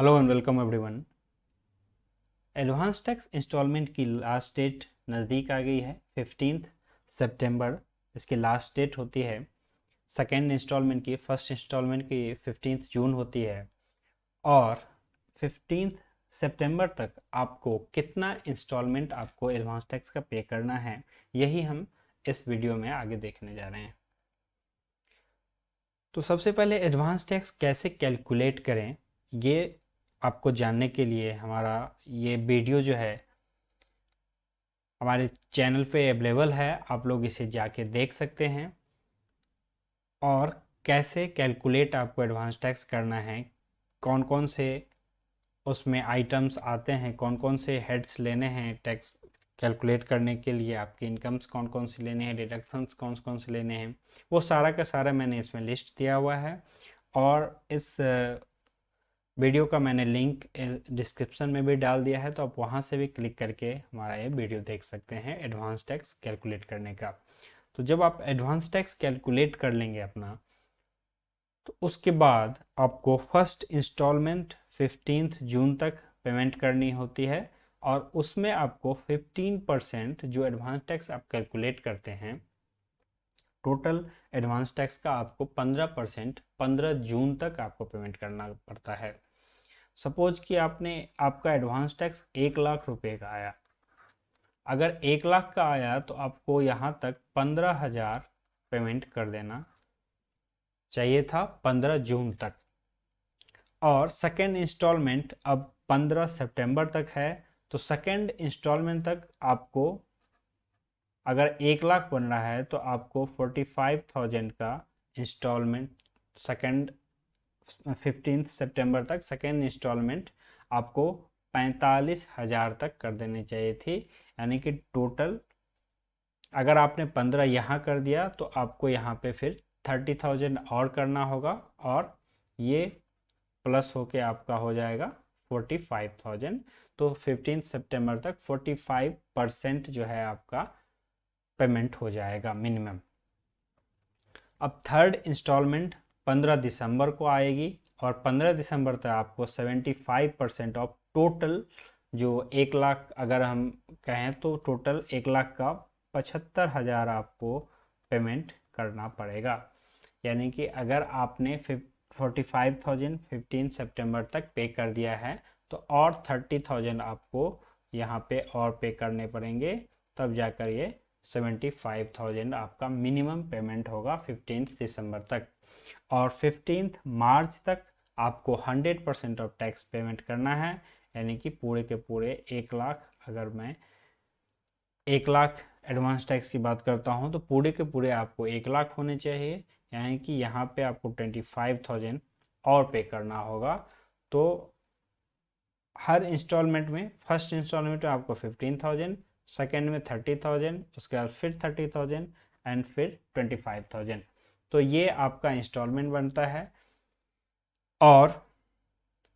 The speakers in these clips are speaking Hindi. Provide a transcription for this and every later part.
Hello and welcome everyone. Advance tax instalment की लास्ट डेट नज़दीक आ गई है। 15 सितंबर इसकी लास्ट डेट होती है। सेकेंड इंस्टॉलमेंट की, फर्स्ट इंस्टॉलमेंट की 15 जून होती है। और 15 सितंबर तक आपको कितना इंस्टॉलमेंट आपको एडवांस टैक्स का पे करना है, यही हम इस वीडियो में आगे देखने जा रहे हैं। तो सबसे पहले एडवांस टैक्स कैसे कैलकुलेट करें, ये आपको जानने के लिए हमारा ये वीडियो जो है हमारे चैनल पे अवेलेबल है। आप लोग इसे जाके देख सकते हैं और कैसे कैलकुलेट आपको एडवांस टैक्स करना है, कौन कौन से उसमें आइटम्स आते हैं, कौन कौन से हेड्स लेने हैं टैक्स कैलकुलेट करने के लिए, आपके इनकम्स कौन कौन से लेने हैं, डिडक्शंस कौन कौन से लेने हैं, वो सारा का सारा मैंने इसमें लिस्ट दिया हुआ है। और इस वीडियो का मैंने लिंक डिस्क्रिप्शन में भी डाल दिया है, तो आप वहाँ से भी क्लिक करके हमारा ये वीडियो देख सकते हैं एडवांस टैक्स कैलकुलेट करने का। तो जब आप एडवांस टैक्स कैलकुलेट कर लेंगे अपना, तो उसके बाद आपको फर्स्ट इंस्टॉलमेंट 15 जून तक पेमेंट करनी होती है। और उसमें आपको 15% जो एडवांस टैक्स आप कैलकुलेट करते हैं, टोटल एडवांस टैक्स का आपको 15% 15 जून तक आपको पेमेंट करना पड़ता है। सपोज कि आपका एडवांस टैक्स 1 लाख रुपए का आया। अगर 1 लाख का आया तो आपको यहाँ तक 15,000 पेमेंट कर देना चाहिए था 15 जून तक। और सेकेंड इंस्टॉलमेंट अब 15 सितंबर तक है, तो सेकेंड इंस्टॉलमेंट तक आपको, अगर 1 लाख बन रहा है तो आपको 45,000 का इंस्टॉलमेंट सेकेंड 15 सितंबर तक सेकेंड इंस्टॉलमेंट आपको 45,000 तक कर देनी चाहिए थी। यानी कि टोटल अगर आपने 15 यहाँ कर दिया तो आपको यहाँ पे फिर 30,000 और करना होगा, और ये प्लस होके आपका हो जाएगा 45,000। तो 15 सितंबर तक 45% जो है आपका पेमेंट हो जाएगा मिनिमम। अब थर्ड इंस्टॉलमेंट 15 दिसंबर को आएगी, और 15 दिसंबर तक आपको 75% ऑफ टोटल जो 1 लाख, अगर हम कहें तो टोटल 1 लाख का 75,000 आपको पेमेंट करना पड़ेगा। यानी कि अगर आपने 45,000 15 सितंबर तक पे कर दिया है, तो और 30,000 आपको यहाँ पे और पे करने पड़ेंगे, तब जाकर ये 75,000 आपका मिनिमम पेमेंट होगा 15 दिसंबर तक। और 15 मार्च तक आपको 100% ऑफ टैक्स पेमेंट करना है। यानी कि पूरे के पूरे 1 लाख, अगर मैं 1 लाख एडवांस टैक्स की बात करता हूँ तो पूरे के पूरे आपको 1 लाख होने चाहिए। यानी कि यहाँ पे आपको 25,000 और पे करना होगा। तो हर इंस्टॉलमेंट में, फर्स्ट इंस्टॉलमेंट में आपको 15,000, सेकेंड में 30,000, उसके बाद फिर 30,000 एंड फिर 25,000। तो ये आपका इंस्टॉलमेंट बनता है। और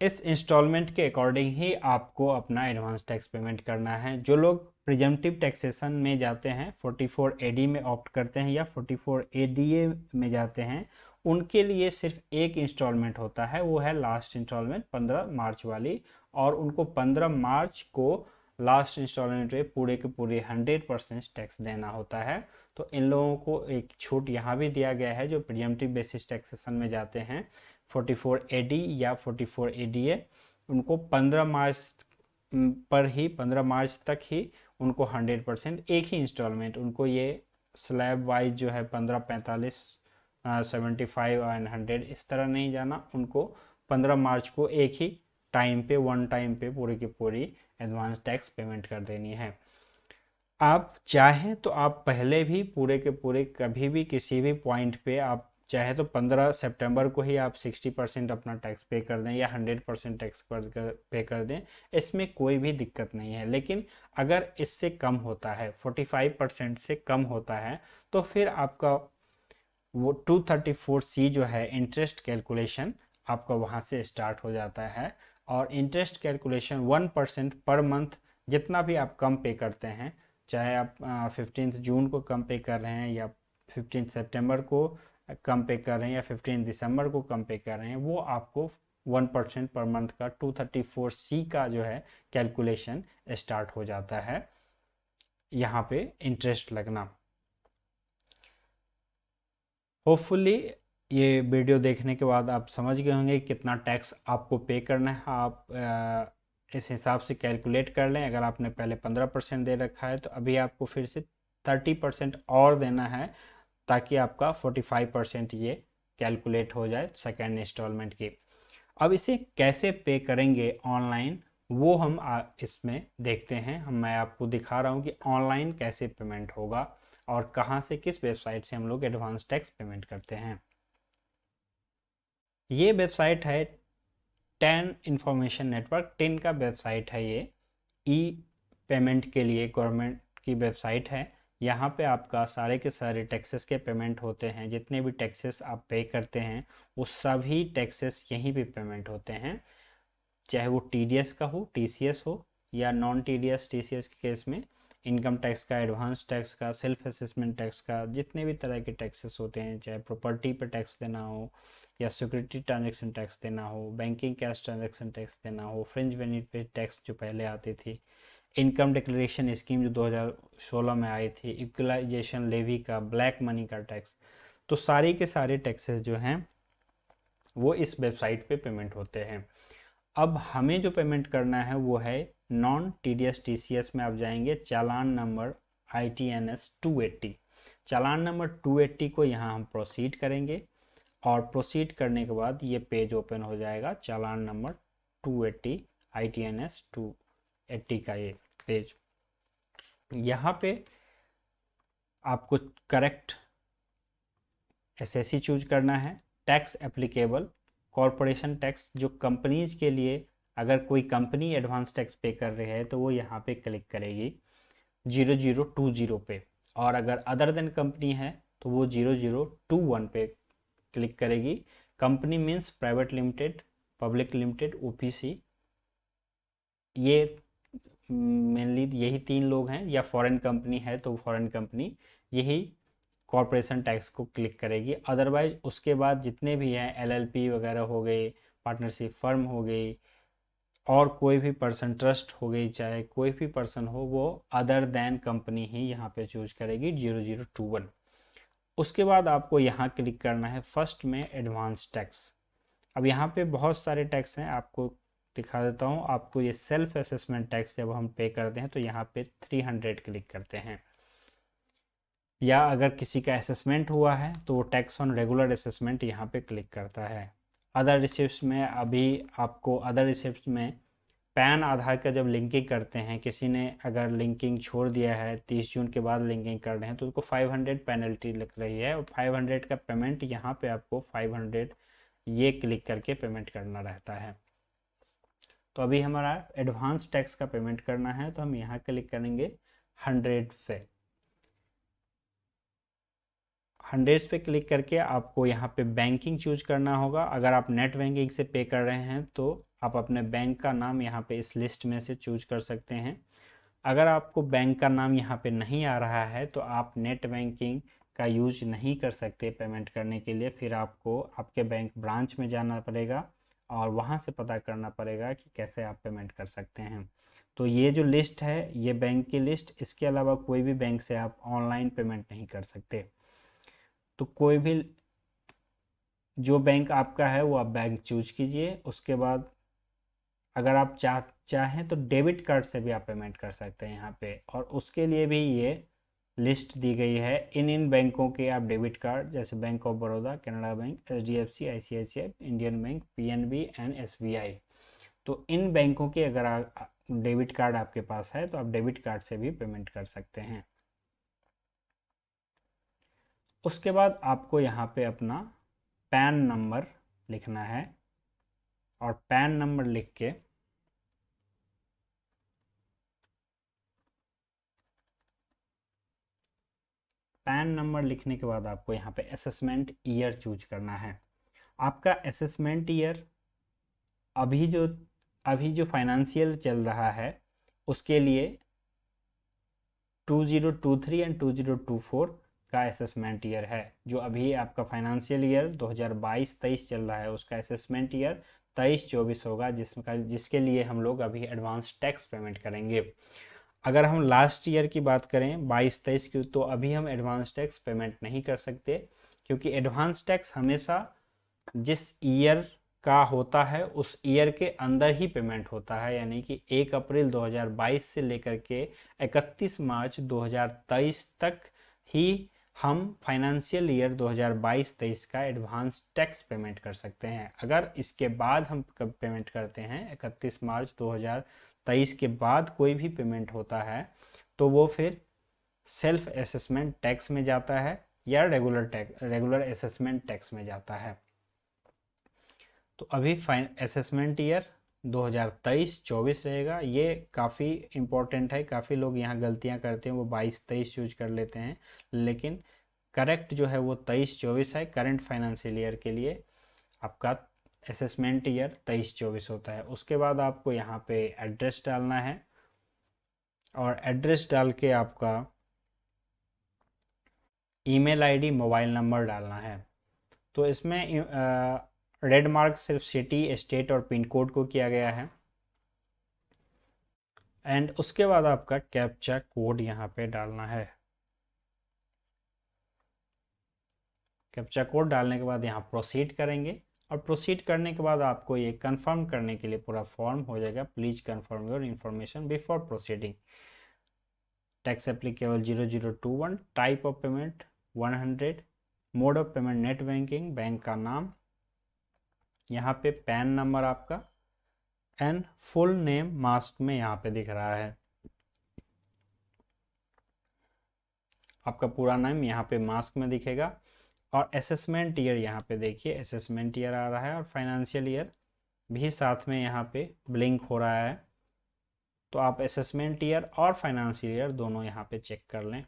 इस इंस्टॉलमेंट के अकॉर्डिंग ही आपको अपना एडवांस टैक्स पेमेंट करना है। जो लोग प्रिजम्पटिव टैक्सेशन में जाते हैं, 44 AD में ऑप्ट करते हैं या 44 ADA में जाते हैं, उनके लिए सिर्फ एक इंस्टॉलमेंट होता है, वो है लास्ट इंस्टॉलमेंट 15 मार्च वाली। और उनको 15 मार्च को लास्ट इंस्टॉलमेंट में पूरे के पूरे 100% टैक्स देना होता है। तो इन लोगों को एक छूट यहाँ भी दिया गया है, जो प्रिजम्पटिव बेसिस टैक्सेशन में जाते हैं 44 AD या 44 ADA, उनको 15 मार्च पर ही, 15 मार्च तक ही उनको 100% एक ही इंस्टॉलमेंट, उनको ये स्लैब वाइज जो है 15, 45, 75 एंड 100 इस तरह नहीं जाना। उनको 15 मार्च को एक ही टाइम पे, वन टाइम पे पूरी की पूरी एडवांस टैक्स पेमेंट कर देनी है। आप चाहें तो आप पहले भी पूरे के पूरे कभी भी किसी भी पॉइंट पे आप चाहे तो 15 सितंबर को ही आप 60% अपना टैक्स पे कर दें या 100% टैक्स पे कर दें, इसमें कोई भी दिक्कत नहीं है। लेकिन अगर इससे कम होता है, 45% से कम होता है, तो फिर आपका वो 234C जो है इंटरेस्ट कैलकुलेशन, आपका वहाँ से स्टार्ट हो जाता है। और इंटरेस्ट कैलकुलेशन 1% पर मंथ, जितना भी आप कम पे करते हैं, चाहे आप 15 जून को कम पे कर रहे हैं या 15 सितंबर को कम पे कर रहे हैं या 15 दिसंबर को कम पे कर रहे हैं, वो आपको 1% पर मंथ का 234C का जो है कैलकुलेशन स्टार्ट हो जाता है यहाँ पे इंटरेस्ट लगना। होपफुली ये वीडियो देखने के बाद आप समझ गए होंगे कितना टैक्स आपको पे करना है। आप इस हिसाब से कैलकुलेट कर लें। अगर आपने पहले 15% दे रखा है तो अभी आपको फिर से 30% और देना है, ताकि आपका 45% ये कैलकुलेट हो जाए सेकेंड इंस्टॉलमेंट की। अब इसे कैसे पे करेंगे ऑनलाइन, वो हम इसमें देखते हैं। मैं आपको दिखा रहा हूँ कि ऑनलाइन कैसे पेमेंट होगा और कहाँ से, किस वेबसाइट से हम लोग एडवांस टैक्स पेमेंट करते हैं। ये वेबसाइट है टेन इंफॉर्मेशन नेटवर्क, टेन का वेबसाइट है ये। ई पेमेंट के लिए गवर्नमेंट की वेबसाइट है। यहाँ पे आपका सारे के सारे टैक्सेस के पेमेंट होते हैं। जितने भी टैक्सेस आप पे करते हैं वो सभी टैक्सेस यहीं पे पेमेंट होते हैं, चाहे वो टीडीएस का हो, टीसीएस हो, या नॉन टीडीएस टीसीएस के केस में इनकम टैक्स का, एडवांस टैक्स का, सेल्फ असेसमेंट टैक्स का, जितने भी तरह के टैक्सेस होते हैं, चाहे प्रॉपर्टी पे टैक्स देना हो या सिक्योरिटी ट्रांजैक्शन टैक्स देना हो, बैंकिंग कैश ट्रांजैक्शन टैक्स देना हो, फ्रिंज बेनिफिट टैक्स जो पहले आती थी, इनकम डिक्लेरेशन स्कीम जो 2016 में आई थी, इक्वलाइजेशन लेवी का, ब्लैक मनी का टैक्स, तो सारी के सारे टैक्सेस जो हैं वो इस वेबसाइट पे पेमेंट होते हैं। अब हमें जो पेमेंट करना है वो है नॉन टीडीएस टीसीएस में आप जाएंगे, चालान नंबर ITNS 280, चालान नंबर 280 को यहाँ हम प्रोसीड करेंगे और प्रोसीड करने के बाद ये पेज ओपन हो जाएगा, चालान नंबर 280 ITNS 280 का ये पेज। यहाँ पे आपको करेक्ट एसएससी चूज करना है। टैक्स एप्लीकेबल कॉरपोरेशन टैक्स, जो कंपनीज के लिए, अगर कोई कंपनी एडवांस टैक्स पे कर रही है तो वो यहाँ पे क्लिक करेगी 0020 पे, और अगर अदर देन कंपनी है तो वो 0021 पे क्लिक करेगी। Company means private limited, public limited, OPC, ये मेनली यही 3 लोग हैं, या फॉरेन कंपनी है तो फॉरेन कंपनी यही कॉरपोरेशन टैक्स को क्लिक करेगी। अदरवाइज उसके बाद जितने भी हैं LLP वगैरह हो गए, पार्टनरशिप फर्म हो गई, और कोई भी पर्सन, ट्रस्ट हो गई, चाहे कोई भी पर्सन हो, वो अदर देन कंपनी ही यहाँ पे चूज करेगी 0021। उसके बाद आपको यहाँ क्लिक करना है फर्स्ट में एडवांस टैक्स। अब यहाँ पे बहुत सारे टैक्स हैं, आपको दिखा देता हूँ। आपको ये सेल्फ असेसमेंट टैक्स जब हम पे करते हैं तो यहाँ पे 300 क्लिक करते हैं, या अगर किसी का असेसमेंट हुआ है तो वो टैक्स ऑन रेगुलर असेसमेंट यहाँ पे क्लिक करता है। अदर रिसिप्ट्स में, अभी आपको अदर रिसिप्ट्स में पैन आधार का जब लिंकिंग करते हैं, किसी ने अगर लिंकिंग छोड़ दिया है, 30 जून के बाद लिंकिंग कर रहे हैं, तो उसको 500 पेनल्टी लग रही है, और 500 का पेमेंट यहाँ पे आपको 500 ये क्लिक करके पेमेंट करना रहता है। तो अभी हमारा एडवांस टैक्स का पेमेंट करना है तो हम यहाँ क्लिक करेंगे 100 पे। 100 पे क्लिक करके आपको यहाँ पे बैंकिंग चूज करना होगा। अगर आप नेट बैंकिंग से पे कर रहे हैं तो आप अपने बैंक का नाम यहाँ पे इस लिस्ट में से चूज कर सकते हैं। अगर आपको बैंक का नाम यहाँ पे नहीं आ रहा है तो आप नेट बैंकिंग का यूज नहीं कर सकते पेमेंट करने के लिए। फिर आपको आपके बैंक ब्रांच में जाना पड़ेगा और वहाँ से पता करना पड़ेगा कि कैसे आप पेमेंट कर सकते हैं। तो ये जो लिस्ट है ये बैंक की लिस्ट, इसके अलावा कोई भी बैंक से आप ऑनलाइन पेमेंट नहीं कर सकते। तो कोई भी जो बैंक आपका है वो आप बैंक चूज कीजिए। उसके बाद अगर आप चाहें तो डेबिट कार्ड से भी आप पेमेंट कर सकते हैं यहाँ पे, और उसके लिए भी ये लिस्ट दी गई है। इन बैंकों के आप डेबिट कार्ड, जैसे bank of Baroda, Canara bank, HDFC, ICICI, Indian bank, PNB and SBI, तो इन बैंकों के अगर डेबिट कार्ड आपके पास है तो आप डेबिट कार्ड से भी पेमेंट कर सकते हैं। उसके बाद आपको यहाँ पे अपना पैन नंबर लिखना है, और पैन नंबर लिख के पैन नंबर लिखने के बाद आपको यहाँ पे असेसमेंट ईयर चूज करना है। आपका असेसमेंट ईयर अभी जो फाइनेंशियल चल रहा है उसके लिए 2023 एंड 2024 का असेसमेंट ईयर है। जो अभी आपका फाइनेंशियल ईयर 2022-23 चल रहा है उसका असेसमेंट ईयर 23-24 होगा, जिसके लिए हम लोग अभी एडवांस टैक्स पेमेंट करेंगे। अगर हम लास्ट ईयर की बात करें 22-23 की, तो अभी हम एडवांस टैक्स पेमेंट नहीं कर सकते, क्योंकि एडवांस टैक्स हमेशा जिस ईयर का होता है उस ईयर के अंदर ही पेमेंट होता है, यानी कि 1 अप्रैल 2022 से लेकर के 31 मार्च 2023 तक ही हम फाइनेंशियल ईयर 2022-23 का एडवांस टैक्स पेमेंट कर सकते हैं। अगर इसके बाद हम कब पेमेंट करते हैं, 31 मार्च 2023 के बाद कोई भी पेमेंट होता है, तो वो फिर सेल्फ असेसमेंट टैक्स में जाता है या रेगुलर असेसमेंट टैक्स में जाता है। तो अभी असेसमेंट ईयर 2023-24 रहेगा। ये काफ़ी इम्पोर्टेंट है, काफ़ी लोग यहाँ गलतियाँ करते हैं, वो 22-23 यूज कर लेते हैं, लेकिन करेक्ट जो है वो 23-24 है। करंट फाइनेंशियल ईयर के लिए आपका असेसमेंट ईयर 23-24 होता है। उसके बाद आपको यहाँ पे एड्रेस डालना है, और एड्रेस डाल के आपका ईमेल आईडी, मोबाइल नंबर डालना है। तो इसमें रेड मार्क सिर्फ सिटी, स्टेट और पिन कोड को किया गया है। एंड उसके बाद आपका कैप्चा कोड यहाँ पे डालना है। कैप्चा कोड डालने के बाद यहाँ प्रोसीड करेंगे, और प्रोसीड करने के बाद आपको ये कंफर्म करने के लिए पूरा फॉर्म हो जाएगा। Please confirm your information before proceeding. Tax applicable 0021, type of payment 100, mode of payment net banking, bank का नाम, यहाँ पे पैन नंबर आपका, एंड फुल नेम मास्क में यहाँ पे दिख रहा है। आपका पूरा नाम यहाँ पे मास्क में दिखेगा, और असेसमेंट ईयर यहाँ पे देखिए असेसमेंट ईयर आ रहा है, और फाइनेंशियल ईयर भी साथ में यहाँ पे ब्लिंक हो रहा है। तो आप असेसमेंट ईयर और फाइनेंशियल ईयर दोनों यहाँ पे चेक कर लें।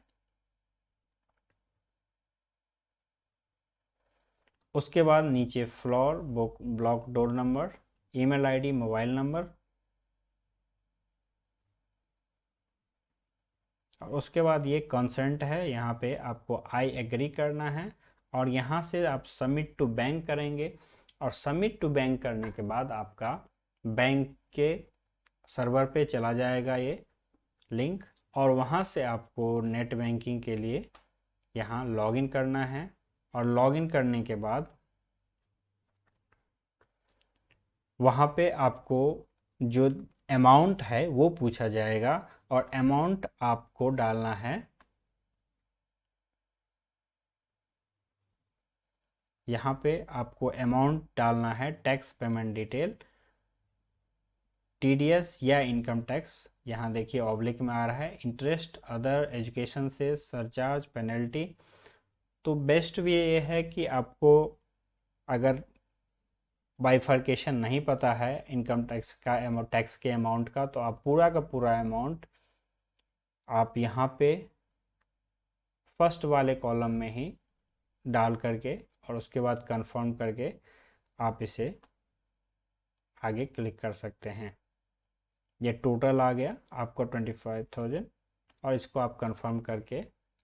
उसके बाद नीचे floor, block door number, email ID, mobile number, और उसके बाद ये कंसेंट है, यहाँ पे आपको आई एग्री करना है, और यहाँ से आप सबमिट टू बैंक करेंगे। और सबमिट टू बैंक करने के बाद आपका बैंक के सर्वर पे चला जाएगा ये लिंक, और वहाँ से आपको नेट बैंकिंग के लिए यहाँ लॉगिन करना है। और लॉगिन करने के बाद वहाँ पे आपको जो अमाउंट है वो पूछा जाएगा, और अमाउंट आपको डालना है यहाँ पे। आपको अमाउंट डालना है टैक्स पेमेंट डिटेल, टीडीएस या इनकम टैक्स। यहाँ देखिए ऑब्लिक में आ रहा है, इंटरेस्ट, अदर एजुकेशन से सरचार्ज, पेनल्टी। तो बेस्ट भी ये है कि आपको अगर बाइफर्केशन नहीं पता है इनकम टैक्स का, टैक्स के अमाउंट का, तो आप पूरा का पूरा अमाउंट आप यहाँ पे फर्स्ट वाले कॉलम में ही डाल करके, और उसके बाद कंफर्म करके आप इसे आगे क्लिक कर सकते हैं। ये टोटल आ गया आपको 25,000, और इसको आप कंफर्म करके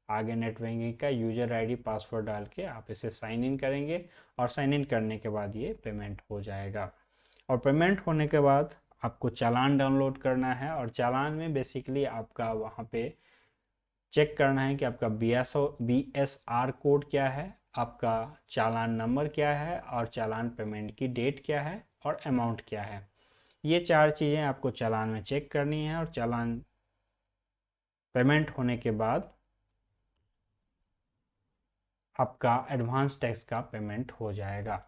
आगे नेट बैंकिंग का यूज़र आईडी, पासवर्ड डाल के आप इसे साइन इन करेंगे, और साइन इन करने के बाद ये पेमेंट हो जाएगा। और पेमेंट होने के बाद आपको चालान डाउनलोड करना है, और चालान में बेसिकली आपका वहाँ पे चेक करना है कि आपका BSR कोड क्या है, आपका चालान नंबर क्या है, और चालान पेमेंट की डेट क्या है, और अमाउंट क्या है। ये 4 चीज़ें आपको चालान में चेक करनी है, और चालान पेमेंट होने के बाद आपका एडवांस टैक्स का पेमेंट हो जाएगा।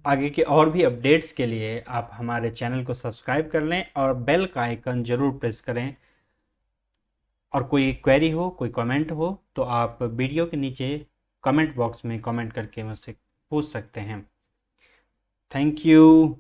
आगे के और भी अपडेट्स के लिए आप हमारे चैनल को सब्सक्राइब कर लें, और बेल का आइकन ज़रूर प्रेस करें। और कोई क्वेरी हो, कोई कमेंट हो, तो आप वीडियो के नीचे कमेंट बॉक्स में कमेंट करके मुझसे पूछ सकते हैं। Thank you.